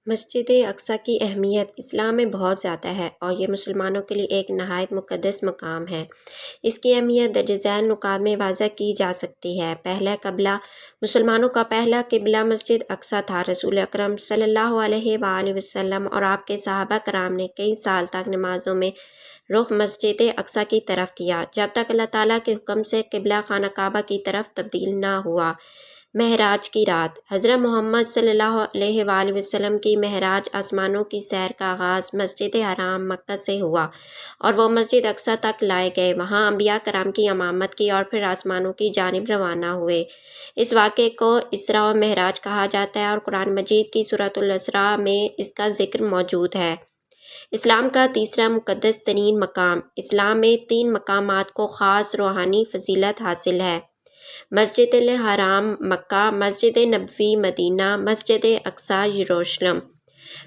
مسجد اقصیٰ کی اہمیت اسلام میں بہت زیادہ ہے اور یہ مسلمانوں کے لیے ایک نہایت مقدس مقام ہے۔ اس کی اہمیت درج ذیل نکات میں واضح کی جا سکتی ہے۔ پہلا قبلہ مسلمانوں کا پہلا قبلہ مسجد اقصیٰ تھا۔ رسول اکرم صلی اللہ علیہ وآلہ وسلم اور آپ کے صحابہ کرام نے کئی سال تک نمازوں میں رخ مسجد اقصیٰ کی طرف کیا جب تک اللہ تعالیٰ کے حکم سے قبلہ خانہ کعبہ کی طرف تبدیل نہ ہوا۔ معراج کی رات حضرت محمد صلی اللہ علیہ وآلہ وسلم کی معراج آسمانوں کی سیر کا آغاز مسجد حرام مکہ سے ہوا اور وہ مسجد اقصیٰ تک لائے گئے۔ وہاں انبیاء کرام کی امامت کی اور پھر آسمانوں کی جانب روانہ ہوئے۔ اس واقعے کو اسراء و معراج کہا جاتا ہے اور قرآن مجید کی سورۃ الاسراء میں اس کا ذکر موجود ہے۔ اسلام کا تیسرا مقدس ترین مقام اسلام میں 3 مقامات کو خاص روحانی فضیلت حاصل ہے: مسجد الحرام مکہ، مسجد نبوی مدینہ، مسجد اقصیٰ یروشلم۔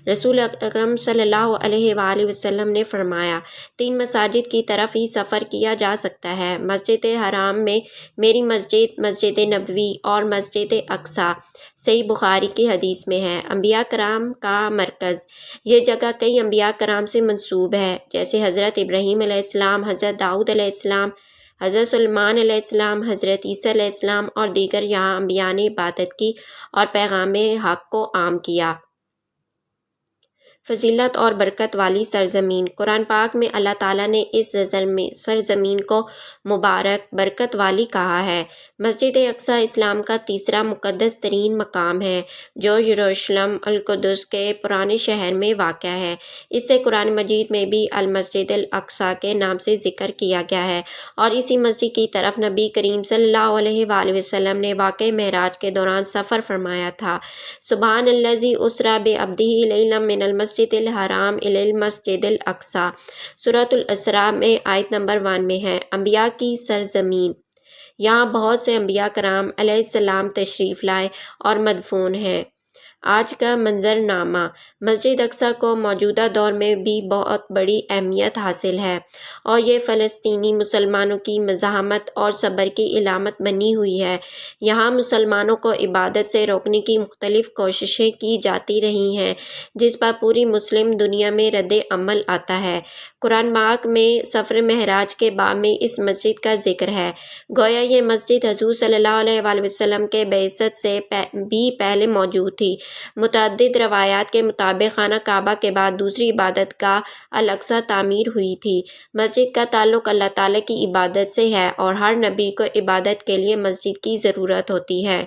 رسول اکرم صلی اللہ علیہ وآلہ وسلم نے فرمایا، 3 مساجد کی طرف ہی سفر کیا جا سکتا ہے: مسجد حرام میں میری مسجد، مسجد نبوی اور مسجد اقصیٰ۔ صحیح بخاری کی حدیث میں ہے، انبیاء کرام کا مرکز۔ یہ جگہ کئی انبیاء کرام سے منسوب ہے، جیسے حضرت ابراہیم علیہ السلام، حضرت داؤد علیہ السلام، حضرت سلیمان علیہ السلام، حضرت عیسیٰ علیہ السلام اور دیگر یہاں انبیاء نے عبادت کی اور پیغام حق کو عام کیا۔ فضیلت اور برکت والی سرزمین قرآن پاک میں اللہ تعالیٰ نے اس سرزمین کو مبارک، برکت والی کہا ہے۔ مسجد اقصیٰ اسلام کا تیسرا مقدس ترین مقام ہے، جو یروشلم القدس کے پرانے شہر میں واقع ہے۔ اسے قرآن مجید میں بھی المسجد الاقصیٰ کے نام سے ذکر کیا گیا ہے اور اسی مسجد کی طرف نبی کریم صلی اللہ علیہ وآلہ وسلم نے واقعہ معراج کے دوران سفر فرمایا تھا۔ سبحان الذی اسریٰ بعبدہ لیلا من المسجد الحرام الی المسجد الاقصیٰ۔ سورۃ الاسراء میں آیت نمبر 1 میں ہے، انبیاء کی سرزمین۔ یہاں بہت سے انبیاء کرام علیہ السلام تشریف لائے اور مدفون ہیں۔ آج کا منظرنامہ مسجد اقصیٰ کو موجودہ دور میں بھی بہت بڑی اہمیت حاصل ہے اور یہ فلسطینی مسلمانوں کی مزاحمت اور صبر کی علامت بنی ہوئی ہے۔ یہاں مسلمانوں کو عبادت سے روکنے کی مختلف کوششیں کی جاتی رہی ہیں، جس پر پوری مسلم دنیا میں رد عمل آتا ہے۔ قرآن پاک میں سفر معراج کے باب میں اس مسجد کا ذکر ہے، گویا یہ مسجد حضور صلی اللہ علیہ وآلہ وسلم کے بعثت سے بھی پہلے موجود تھی۔ متعدد روایات کے مطابق خانہ کعبہ کے بعد دوسری عبادت گاہ الاقصیٰ تعمیر ہوئی تھی۔ مسجد کا تعلق اللہ تعالیٰ کی عبادت سے ہے اور ہر نبی کو عبادت کے لیے مسجد کی ضرورت ہوتی ہے۔